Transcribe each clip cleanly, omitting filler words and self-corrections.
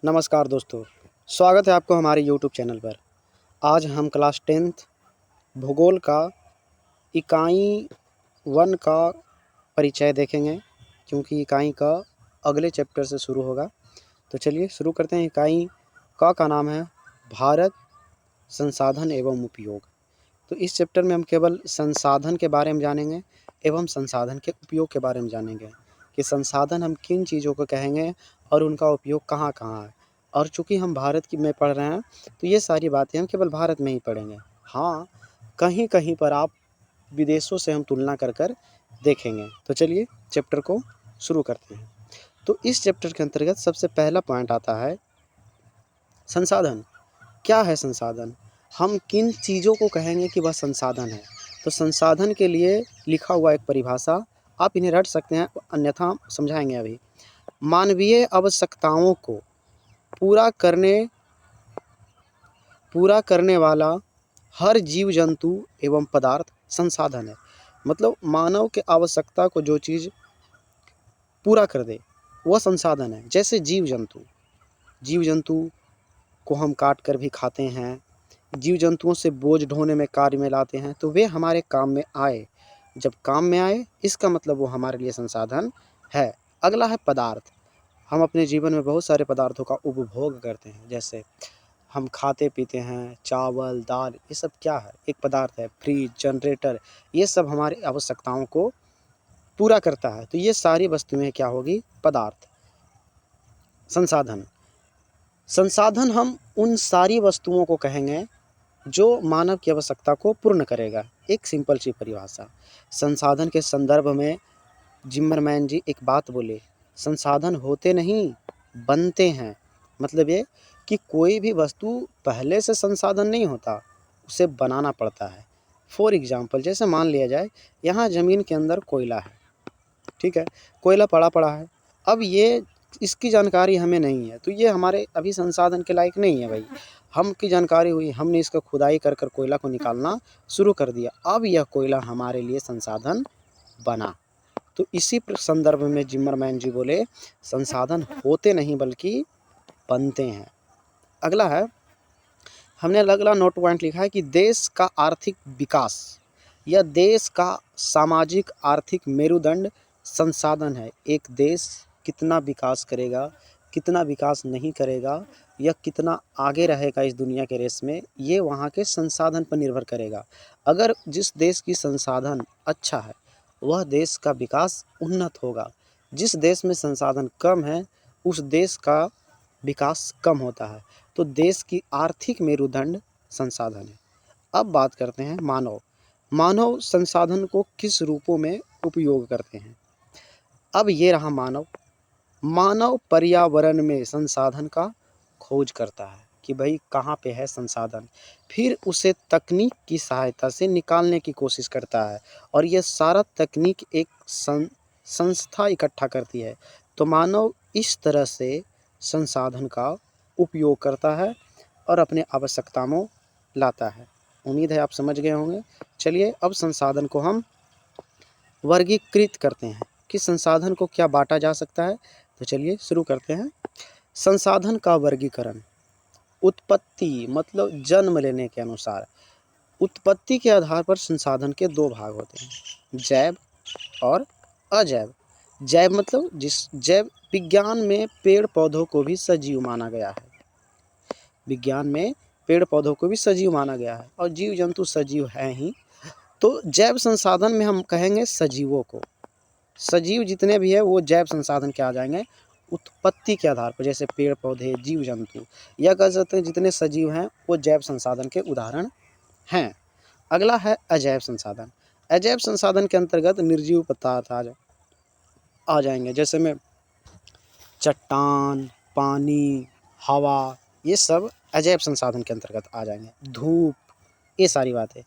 नमस्कार दोस्तों, स्वागत है आपको हमारे यूट्यूब चैनल पर। आज हम क्लास 10th भूगोल का इकाई 1 का परिचय देखेंगे, क्योंकि इकाई का अगले चैप्टर से शुरू होगा। तो चलिए शुरू करते हैं। इकाई का नाम है भारत, संसाधन एवं उपयोग। तो इस चैप्टर में हम केवल संसाधन के बारे में जानेंगे एवं संसाधन के उपयोग के बारे में जानेंगे कि संसाधन हम किन चीज़ों को कहेंगे और उनका उपयोग कहाँ कहाँ है। और चूँकि हम भारत की में पढ़ रहे हैं, तो ये सारी बातें हम केवल भारत में ही पढ़ेंगे। हाँ, कहीं कहीं पर आप विदेशों से हम तुलना कर देखेंगे। तो चलिए चैप्टर को शुरू करते हैं। तो इस चैप्टर के अंतर्गत सबसे पहला पॉइंट आता है संसाधन। क्या है संसाधन? हम किन चीज़ों को कहेंगे कि वह संसाधन है? तो संसाधन के लिए लिखा हुआ एक परिभाषा, आप इन्हें रट सकते हैं, अन्यथा समझाएंगे अभी। मानवीय आवश्यकताओं को पूरा करने वाला हर जीव जंतु एवं पदार्थ संसाधन है। मतलब मानव के आवश्यकता को जो चीज़ पूरा कर दे वह संसाधन है। जैसे जीव जंतु को हम काट कर भी खाते हैं, जीव जंतुओं से बोझ ढोने में कार्य में लाते हैं, तो वे हमारे काम में आए। जब काम में आए, इसका मतलब वो हमारे लिए संसाधन है। अगला है पदार्थ। हम अपने जीवन में बहुत सारे पदार्थों का उपभोग करते हैं, जैसे हम खाते पीते हैं, चावल दाल, ये सब क्या है? एक पदार्थ है। फ्रिज, जनरेटर, ये सब हमारी आवश्यकताओं को पूरा करता है। तो ये सारी वस्तुएं क्या होगी? पदार्थ। संसाधन हम उन सारी वस्तुओं को कहेंगे जो मानव की आवश्यकता को पूर्ण करेगा। एक सिंपल सी परिभाषा। संसाधन के संदर्भ में जिम्मरमैन जी एक बात बोले, संसाधन होते नहीं बनते हैं। मतलब ये कि कोई भी वस्तु पहले से संसाधन नहीं होता, उसे बनाना पड़ता है। फॉर एग्जाम्पल, जैसे मान लिया जाए यहाँ ज़मीन के अंदर कोयला है, ठीक है, कोयला पड़ा पड़ा है। अब ये इसकी जानकारी हमें नहीं है, तो ये हमारे अभी संसाधन के लायक नहीं है भाई। हम की जानकारी हुई, हमने इसका खुदाई कर कोयला को निकालना शुरू कर दिया, अब यह कोयला हमारे लिए संसाधन बना। तो इसी संदर्भ में जिम्मरमैन जी बोले, संसाधन होते नहीं बल्कि बनते हैं। अगला है, हमने अगला नोट पॉइंट लिखा है कि देश का आर्थिक विकास या देश का सामाजिक आर्थिक मेरुदंड संसाधन है। एक देश कितना विकास करेगा, कितना विकास नहीं करेगा, या कितना आगे रहेगा इस दुनिया के रेस में, ये वहाँ के संसाधन पर निर्भर करेगा। अगर जिस देश की संसाधन अच्छा है, वह देश का विकास उन्नत होगा। जिस देश में संसाधन कम है, उस देश का विकास कम होता है। तो देश की आर्थिक मेरुदंड संसाधन है। अब बात करते हैं मानव संसाधन को किस रूपों में उपयोग करते हैं। अब ये रहा मानव पर्यावरण में संसाधन का खोज करता है कि भाई कहाँ पे है संसाधन, फिर उसे तकनीक की सहायता से निकालने की कोशिश करता है, और ये सारा तकनीक एक संस्था इकट्ठा करती है। तो मानव इस तरह से संसाधन का उपयोग करता है और अपने आवश्यकताओं लाता है। उम्मीद है आप समझ गए होंगे। चलिए अब संसाधन को हम वर्गीकृत करते हैं कि संसाधन को क्या बांटा जा सकता है। तो चलिए शुरू करते हैं। संसाधन का वर्गीकरण। उत्पत्ति मतलब जन्म लेने के अनुसार। उत्पत्ति के आधार पर संसाधन के दो भाग होते हैं, जैव और अजैव। जैव मतलब जैव विज्ञान में पेड़ पौधों को भी सजीव माना गया है। विज्ञान में पेड़ पौधों को भी सजीव माना गया है, और जीव जंतु सजीव हैं ही। तो जैव संसाधन में हम कहेंगे सजीवों को। सजीव जितने भी है वो जैव संसाधन के आ जाएंगे उत्पत्ति के आधार पर, जैसे पेड़ पौधे, जीव जंतु, या कह सकते हैं जितने सजीव हैं वो जैव संसाधन के उदाहरण हैं। अगला है अजैव संसाधन। अजैव संसाधन के अंतर्गत निर्जीव पदार्थ आ जाएंगे, जैसे में चट्टान, पानी, हवा, ये सब अजैव संसाधन के अंतर्गत आ जाएंगे। धूप, ये सारी बातें।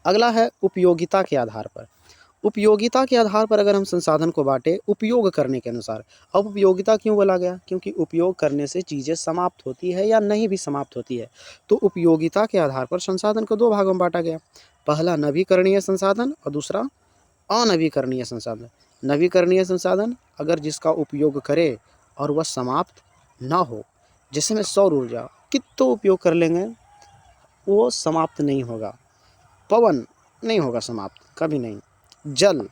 अगला है उपयोगिता के आधार पर। उपयोगिता के आधार पर अगर हम संसाधन को बांटे उपयोग करने के अनुसार। अब उपयोगिता क्यों बोला गया? क्योंकि उपयोग करने से चीज़ें समाप्त होती है या नहीं भी समाप्त होती है। तो उपयोगिता के आधार पर संसाधन को दो भागों में बांटा गया। पहला नवीकरणीय संसाधन और दूसरा अनवीकरणीय संसाधन। नवीकरणीय संसाधन अगर जिसका उपयोग करे और वह समाप्त ना हो, जैसे में सौर ऊर्जा कितना उपयोग कर लेंगे वो समाप्त नहीं होगा। पवन नहीं होगा समाप्त, कभी नहीं। जल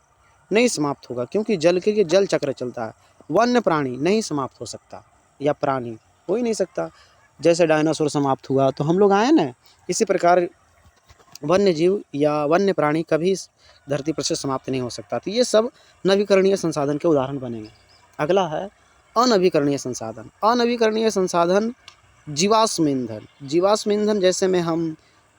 नहीं समाप्त होगा, क्योंकि जल के लिए जल चक्र चलता है। वन्य प्राणी नहीं समाप्त हो सकता, या प्राणी हो ही नहीं सकता। जैसे डायनासोर समाप्त हुआ तो हम लोग आए ना, इसी प्रकार वन्य जीव या वन्य प्राणी कभी इस धरती पर से समाप्त नहीं हो सकता। तो ये सब नवीकरणीय संसाधन के उदाहरण बनेंगे। अगला है अनवीकरणीय संसाधन। अनवीकरणीय संसाधन जीवाश्म ईंधन। जीवाश्म ईंधन जैसे में हम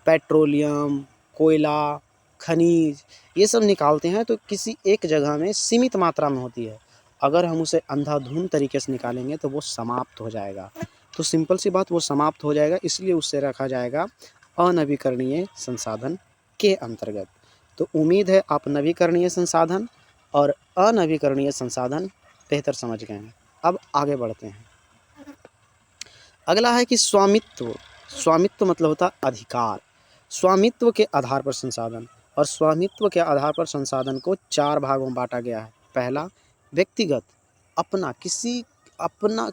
पेट्रोलियम, कोयला, खनिज ये सब निकालते हैं तो किसी एक जगह में सीमित मात्रा में होती है। अगर हम उसे अंधाधुंध तरीके से निकालेंगे तो वो समाप्त हो जाएगा। तो सिंपल सी बात, वो समाप्त हो जाएगा, इसलिए उससे रखा जाएगा अनवीकरणीय संसाधन के अंतर्गत। तो उम्मीद है आप नवीकरणीय संसाधन और अनवीकरणीय संसाधन बेहतर समझ गए हैं। अब आगे बढ़ते हैं। अगला है कि स्वामित्व। स्वामित्व मतलब होता है अधिकार। स्वामित्व के आधार पर संसाधन, और स्वामित्व के आधार पर संसाधन को 4 भागों में बांटा गया है। पहला व्यक्तिगत, अपना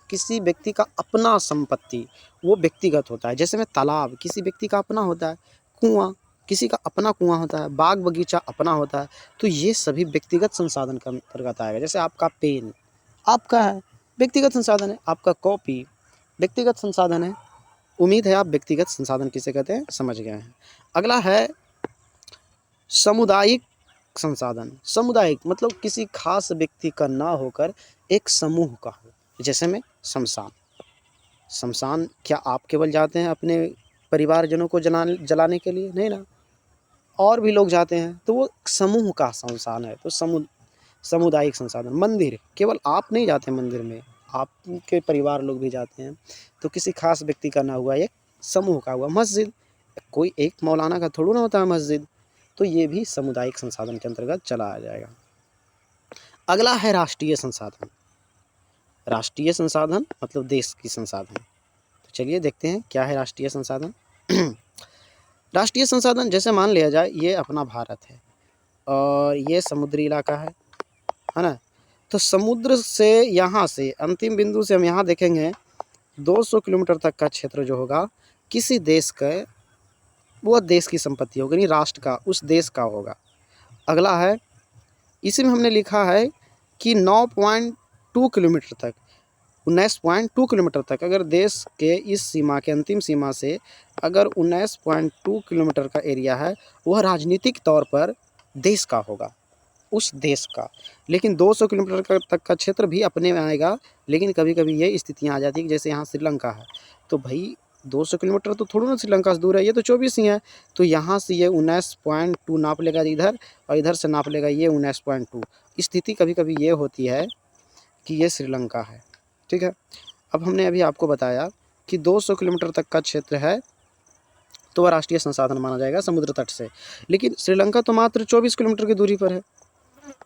किसी व्यक्ति का अपना संपत्ति, वो व्यक्तिगत होता है। जैसे में तालाब किसी व्यक्ति का अपना होता है, कुआं किसी का अपना कुआं होता है, बाग बगीचा अपना होता है। तो ये सभी व्यक्तिगत संसाधन के अंतर्गत आएगा। जैसे आपका पेन आपका है, व्यक्तिगत संसाधन है। आपका कॉपी व्यक्तिगत संसाधन है। उम्मीद है आप व्यक्तिगत संसाधन किसे कहते हैं समझ गए हैं। अगला है सामुदायिक संसाधन। सामुदायिक मतलब किसी खास व्यक्ति का ना होकर एक समूह का हो। जैसे में शमशान। शमशान क्या आप केवल जाते हैं अपने परिवारजनों को जलाने के लिए? नहीं ना, और भी लोग जाते हैं, तो वो समूह का शमशान है। तो सामुदायिक संसाधन। मंदिर केवल आप नहीं जाते मंदिर में, आपके परिवार लोग भी जाते हैं, तो किसी खास व्यक्ति का ना हुआ, एक समूह का हुआ। मस्जिद कोई एक मौलाना का थोड़ा ना होता है मस्जिद, तो ये भी सामुदायिक संसाधन के अंतर्गत चला आ जाएगा। अगला है राष्ट्रीय संसाधन। राष्ट्रीय संसाधन मतलब देश की संसाधन। तो चलिए देखते हैं क्या है राष्ट्रीय संसाधन। राष्ट्रीय संसाधन जैसे मान लिया जाए ये अपना भारत है और ये समुद्री इलाका है ना। तो समुद्र से यहाँ से अंतिम बिंदु से हम यहाँ देखेंगे 200 किलोमीटर तक का क्षेत्र जो होगा किसी देश का, वो देश की संपत्ति होगी, नहीं राष्ट्र का, उस देश का होगा। अगला है, इसी में हमने लिखा है कि 9.2 किलोमीटर तक, 19.2 किलोमीटर तक अगर देश के इस सीमा के अंतिम सीमा से अगर 19.2 किलोमीटर का एरिया है, वह राजनीतिक तौर पर देश का होगा, उस देश का। लेकिन 200 किलोमीटर तक का क्षेत्र भी अपने में आएगा, लेकिन कभी कभी ये स्थितियाँ आ जाती है कि जैसे यहाँ श्रीलंका है, तो भाई 200 किलोमीटर तो थोड़ा ना श्रीलंका से दूर है, ये तो 24 ही है। तो यहाँ से ये 19.2 नाप लेगा इधर, और इधर से नाप लेगा ये 19.2। स्थिति कभी कभी ये होती है कि ये श्रीलंका है, ठीक है। अब हमने अभी आपको बताया कि 200 किलोमीटर तक का क्षेत्र है तो वह राष्ट्रीय संसाधन माना जाएगा समुद्र तट से। लेकिन श्रीलंका तो मात्र 24 किलोमीटर की दूरी पर है।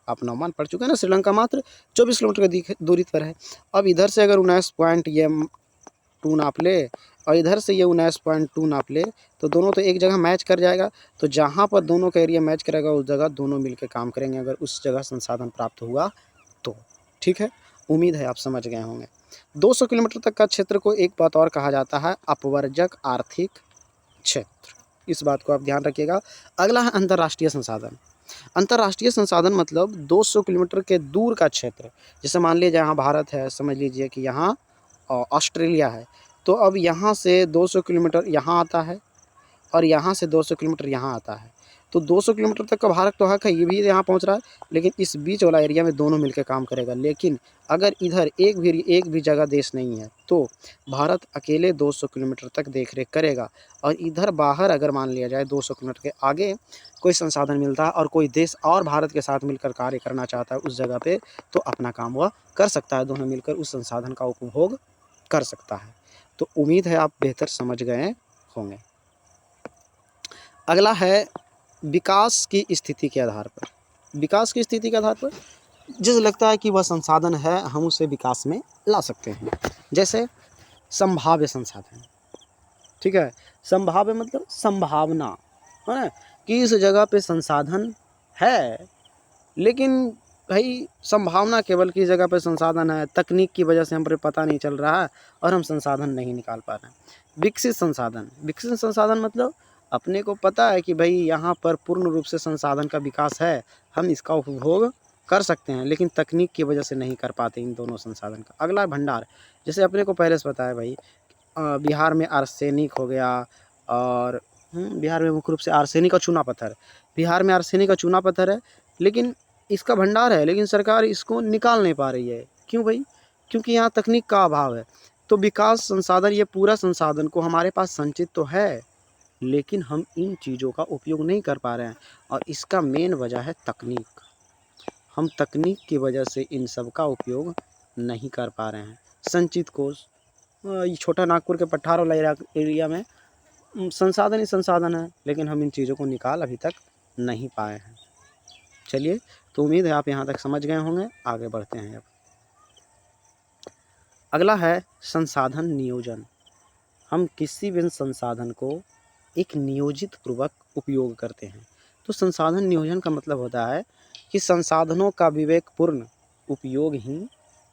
आप अनुमान पड़ चुका है ना, श्रीलंका मात्र 24 किलोमीटर की दूरी पर है। अब इधर से अगर 19.2 नाप ले और इधर से ये 19.2 नाप ले, तो दोनों तो एक जगह मैच कर जाएगा। तो जहाँ पर दोनों का एरिया मैच करेगा उस जगह दोनों मिलकर काम करेंगे, अगर उस जगह संसाधन प्राप्त हुआ तो। ठीक है, उम्मीद है आप समझ गए होंगे। 200 किलोमीटर तक का क्षेत्र को एक बात और कहा जाता है अपवर्जक आर्थिक क्षेत्र। इस बात को आप ध्यान रखिएगा। अगला है अंतर्राष्ट्रीय संसाधन। अंतर्राष्ट्रीय संसाधन मतलब 200 किलोमीटर के दूर का क्षेत्र। जैसे मान लीजिए यहाँ भारत है, समझ लीजिए कि यहाँ ऑस्ट्रेलिया है, तो अब यहाँ से 200 किलोमीटर यहाँ आता है और यहाँ से 200 किलोमीटर यहाँ आता है। तो 200 किलोमीटर तक का भारत तो हक है, ये भी यहाँ पहुँच रहा है, लेकिन इस बीच वाला एरिया में दोनों मिलकर काम करेगा। लेकिन अगर इधर एक भी जगह देश नहीं है तो भारत अकेले 200 किलोमीटर तक देखरेख करेगा, और इधर बाहर अगर मान लिया जाए 200 किलोमीटर के आगे कोई संसाधन मिलता है और कोई देश और भारत के साथ मिलकर कार्य करना चाहता है उस जगह पे, तो अपना काम वह कर सकता है, दोनों मिलकर उस संसाधन का उपभोग कर सकता है। तो उम्मीद है आप बेहतर समझ गए होंगे। अगला है विकास की स्थिति के आधार पर। विकास की स्थिति के आधार पर जिसे लगता है कि वह संसाधन है हम उसे विकास में ला सकते हैं। जैसे संभाव्य संसाधन, ठीक है। संभाव्य मतलब संभावना है ना, कि इस जगह पे संसाधन है लेकिन भाई संभावना केवल की जगह पे संसाधन है, तकनीक की वजह से हम पर पता नहीं चल रहा है और हम संसाधन नहीं निकाल पा रहे हैं। विकसित संसाधन मतलब अपने को पता है कि भाई यहाँ पर पूर्ण रूप से संसाधन का विकास है, हम इसका उपभोग कर सकते हैं, लेकिन तकनीक की वजह से नहीं कर पाते इन दोनों संसाधन का। अगला है भंडार। जैसे अपने को पहले से पता है भाई, बिहार में आर्सेनिक हो गया, और बिहार में मुख्य रूप से आर्सेनिक और चूना पत्थर, बिहार में आर्सेनिक और चूना पत्थर है, लेकिन इसका भंडार है, लेकिन सरकार इसको निकाल नहीं पा रही है। क्यों भाई? क्योंकि यहाँ तकनीक का अभाव है। तो विकास संसाधन, ये पूरा संसाधन को हमारे पास संचित तो है, लेकिन हम इन चीज़ों का उपयोग नहीं कर पा रहे हैं, और इसका मेन वजह है तकनीक। हम तकनीक की वजह से इन सब का उपयोग नहीं कर पा रहे हैं। संचित कोष, ये छोटा नागपुर के पठार वाला एरिया में संसाधन ही संसाधन है, लेकिन हम इन चीज़ों को निकाल अभी तक नहीं पाए हैं। चलिए, तो उम्मीद है आप यहाँ तक समझ गए होंगे। आगे बढ़ते हैं अब। अगला है संसाधन नियोजन। हम किसी भी संसाधन को एक नियोजित पूर्वक उपयोग करते हैं। तो संसाधन नियोजन का मतलब होता है कि संसाधनों का विवेकपूर्ण उपयोग ही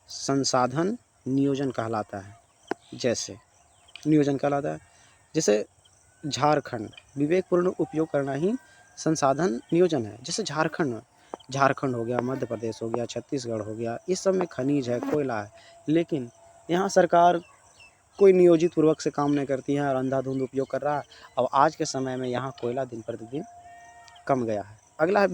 संसाधन नियोजन कहलाता है। जैसे नियोजन कहलाता है, जैसे झारखंड, विवेकपूर्ण उपयोग करना ही संसाधन नियोजन है। जैसे झारखंड हो गया, मध्य प्रदेश हो गया, छत्तीसगढ़ हो गया, इस सब में खनिज है, कोयला है, लेकिन यहाँ सरकार कोई नियोजित पूर्वक से काम नहीं करती है और अंधाधुंध उपयोग कर रहा है। अब आज के समय में यहाँ कोयला दिन प्रतिदिन कम गया है। अगला है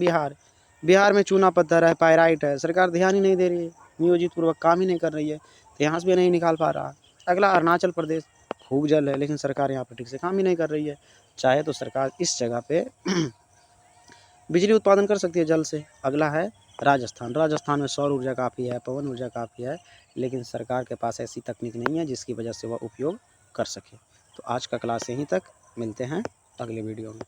बिहार में चूना पत्थर है, पायराइट है, सरकार ध्यान ही नहीं दे रही है, नियोजित पूर्वक काम ही नहीं कर रही है, तो यहाँ से भी नहीं निकाल पा रहा। अगला अरुणाचल प्रदेश, खूब जल है, लेकिन सरकार यहाँ पर ठीक से काम ही नहीं कर रही है। चाहे तो सरकार इस जगह पे बिजली उत्पादन कर सकती है जल से। अगला है राजस्थान में सौर ऊर्जा काफ़ी है, पवन ऊर्जा काफ़ी है, लेकिन सरकार के पास ऐसी तकनीक नहीं है जिसकी वजह से वह उपयोग कर सके। तो आज का क्लास यहीं तक, मिलते हैं अगले वीडियो में।